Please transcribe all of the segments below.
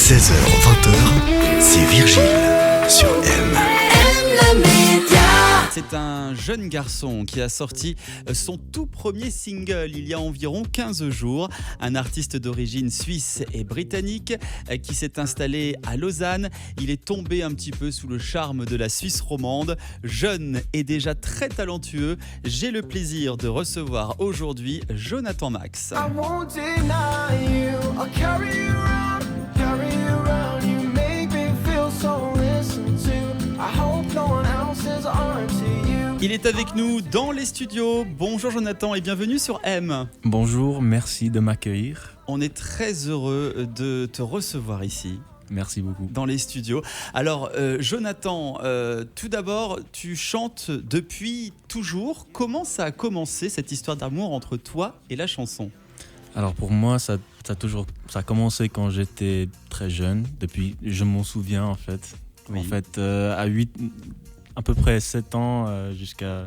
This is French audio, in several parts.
16h-20h, c'est Virgile sur M. C'est un jeune garçon qui a sorti son tout premier single il y a environ 15 jours. Un artiste d'origine suisse et britannique qui s'est installé à Lausanne. Il est tombé un petit peu sous le charme de la Suisse romande. Jeune et déjà très talentueux, j'ai le plaisir de recevoir aujourd'hui Jonathan Max. I won't deny you. I'll carry you around. You make me feel so listened to. I hope no one else is on to you. Il est avec nous dans les studios. Bonjour Jonathan et bienvenue sur M. Bonjour, merci de m'accueillir. On est très heureux de te recevoir ici. Merci beaucoup. Dans les studios. Alors, Jonathan, tout d'abord, tu chantes depuis toujours. Comment ça a commencé, cette histoire d'amour entre toi et la chanson ? Alors pour moi, ça a commencé quand j'étais très jeune. Depuis, je m'en souviens en fait. Oui. En fait, à peu près 7 ans jusqu'à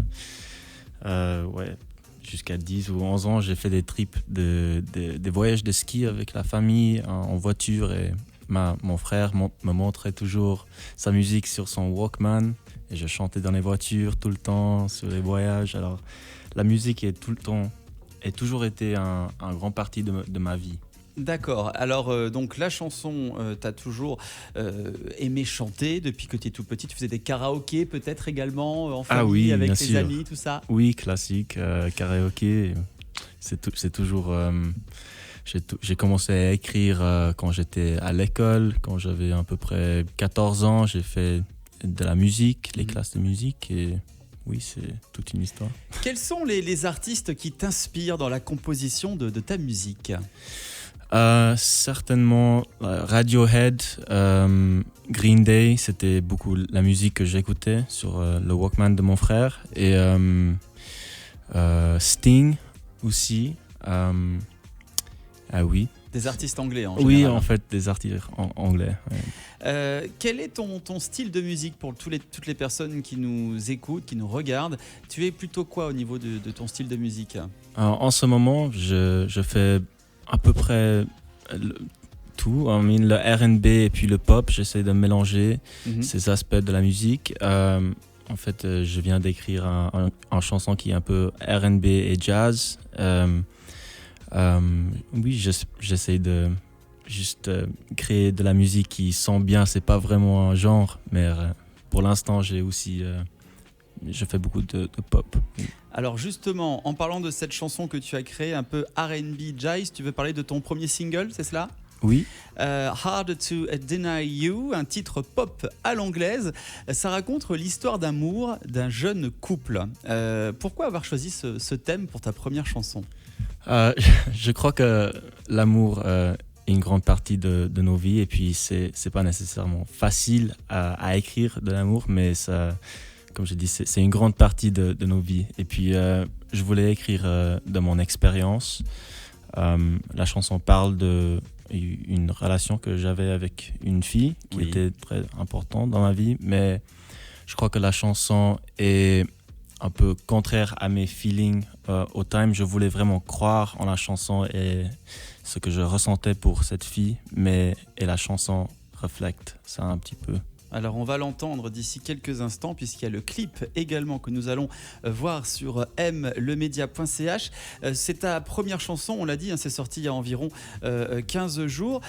10 ou 11 ans, j'ai fait des trips, des voyages de ski avec la famille en voiture et mon frère me montrait toujours sa musique sur son Walkman et je chantais dans les voitures tout le temps, sur les voyages. Alors la musique est toujours été un grand partie de ma vie. D'accord. Alors, donc la chanson, t'as toujours aimé chanter depuis que t'es tout petit. Tu faisais des karaokés peut-être également en famille, avec tes amis, tout ça ? Oui, classique, karaoké. C'est toujours... J'ai commencé à écrire quand j'étais à l'école, quand j'avais à peu près 14 ans. J'ai fait de la musique, les classes de musique et oui, c'est toute une histoire. Quels sont les artistes qui t'inspirent dans la composition de ta musique ? Certainement Radiohead, Green Day, c'était beaucoup la musique que j'écoutais sur le Walkman de mon frère et Sting aussi. Ah oui. Des artistes anglais en Oui, général. en fait, des artistes anglais. Ouais. Quel est ton style de musique pour toutes les personnes qui nous écoutent, qui nous regardent ? Tu es plutôt quoi au niveau de ton style de musique ? En ce moment, je fais à peu près tout. Le R&B et puis le pop, j'essaie de mélanger ces aspects de la musique. En fait, je viens d'écrire une chanson qui est un peu R&B et jazz. Oui, j'essaie de juste créer de la musique qui sent bien. C'est pas vraiment un genre, mais pour l'instant, je fais beaucoup de pop. Alors justement, en parlant de cette chanson que tu as créée, un peu R&B jazz, tu veux parler de ton premier single, c'est cela ? Oui. Hard to Deny You, un titre pop à l'anglaise. Ça raconte l'histoire d'amour d'un jeune couple. Pourquoi avoir choisi ce thème pour ta première chanson ? Je crois que l'amour est une grande partie de nos vies et puis c'est pas nécessairement facile à écrire de l'amour, mais ça, comme je dis, c'est une grande partie de nos vies. Et puis je voulais écrire de mon expérience. La chanson parle d'une relation que j'avais avec une fille qui était très importante dans ma vie, mais je crois que la chanson est un peu contraire à mes feelings au time. Je voulais vraiment croire en la chanson et ce que je ressentais pour cette fille, et la chanson reflète ça un petit peu. Alors on va l'entendre d'ici quelques instants puisqu'il y a le clip également que nous allons voir sur mlemedia.ch. C'est ta première chanson, on l'a dit, c'est sorti il y a environ 15 jours.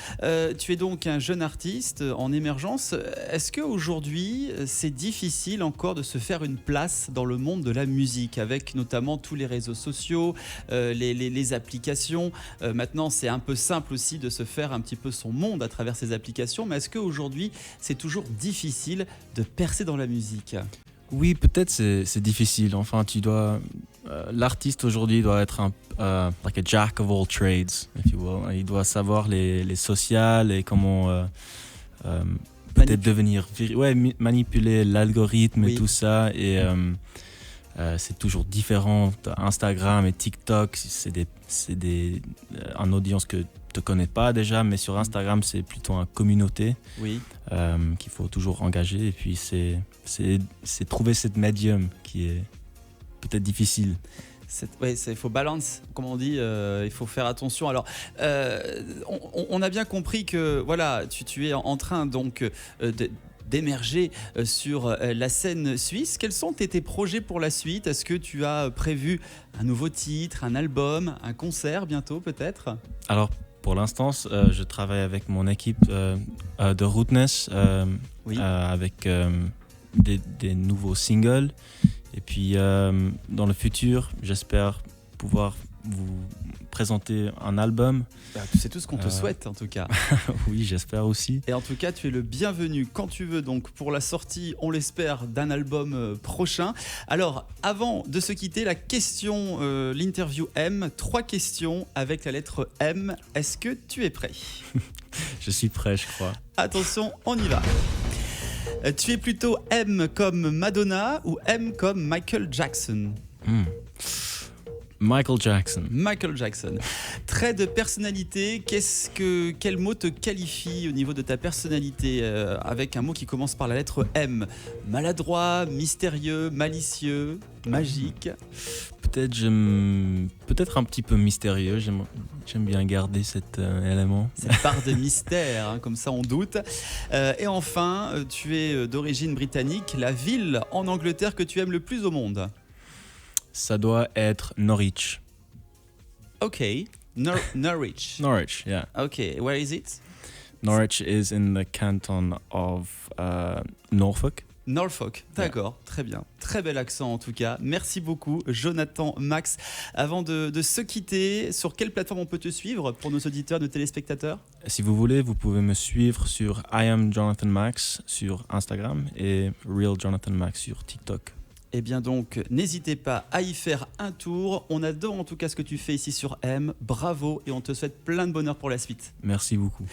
Tu es donc un jeune artiste en émergence. Est-ce qu'aujourd'hui c'est difficile encore de se faire une place dans le monde de la musique avec notamment tous les réseaux sociaux, les applications ? Maintenant c'est un peu simple aussi de se faire un petit peu son monde à travers ces applications, mais est-ce qu'aujourd'hui c'est toujours difficile de percer dans la musique ? Oui, peut-être c'est difficile. Enfin, l'artiste aujourd'hui doit être like a jack of all trades, if you will. Il doit savoir les sociales et comment peut-être devenir manipuler l'algorithme et tout ça. Et c'est toujours différent. Instagram et TikTok, c'est une audience que te connais pas déjà, mais sur Instagram c'est plutôt une communauté qu'il faut toujours engager et puis c'est trouver cette médium qui est peut-être difficile. Il faut balance, comme on dit, il faut faire attention. Alors, on a bien compris que voilà, tu es en train donc d'émerger sur la scène suisse. Quels sont tes projets pour la suite? Est-ce que tu as prévu un nouveau titre, un album, un concert bientôt peut-être? Alors, pour l'instant, je travaille avec mon équipe de Rootness Oui. avec des nouveaux singles. Et puis, dans le futur, j'espère pouvoir vous présenter un album. C'est tout ce qu'on te souhaite en tout cas. Oui, j'espère aussi. Et en tout cas, tu es le bienvenu quand tu veux donc pour la sortie, on l'espère, d'un album prochain. Alors, avant de se quitter, la question, l'interview M, 3 questions avec la lettre M. Est-ce que tu es prêt? Je suis prêt, je crois. Attention, on y va. Tu es plutôt M comme Madonna ou M comme Michael Jackson? Michael Jackson. Michael Jackson. Trait de personnalité, quel mot te qualifie au niveau de ta personnalité avec un mot qui commence par la lettre M? Maladroit, mystérieux, malicieux, magique? Peut-être un petit peu mystérieux. J'aime bien garder cet élément. Cette part de mystère, hein, comme ça on doute. Et enfin, tu es d'origine britannique. La ville en Angleterre que tu aimes le plus au monde? Ça doit être Norwich. Ok, Norwich. Norwich, yeah. Ok, where is it? Norwich is in the canton of Norfolk. Norfolk, d'accord, très bien. Très bel accent en tout cas. Merci beaucoup, Jonathan Max. Avant de se quitter, sur quelle plateforme on peut te suivre pour nos auditeurs, nos téléspectateurs? Si vous voulez, vous pouvez me suivre sur I am Jonathan Max sur Instagram et Real Jonathan Max sur TikTok. Eh bien donc, n'hésitez pas à y faire un tour. On adore en tout cas ce que tu fais ici sur M. Bravo et on te souhaite plein de bonheur pour la suite. Merci beaucoup.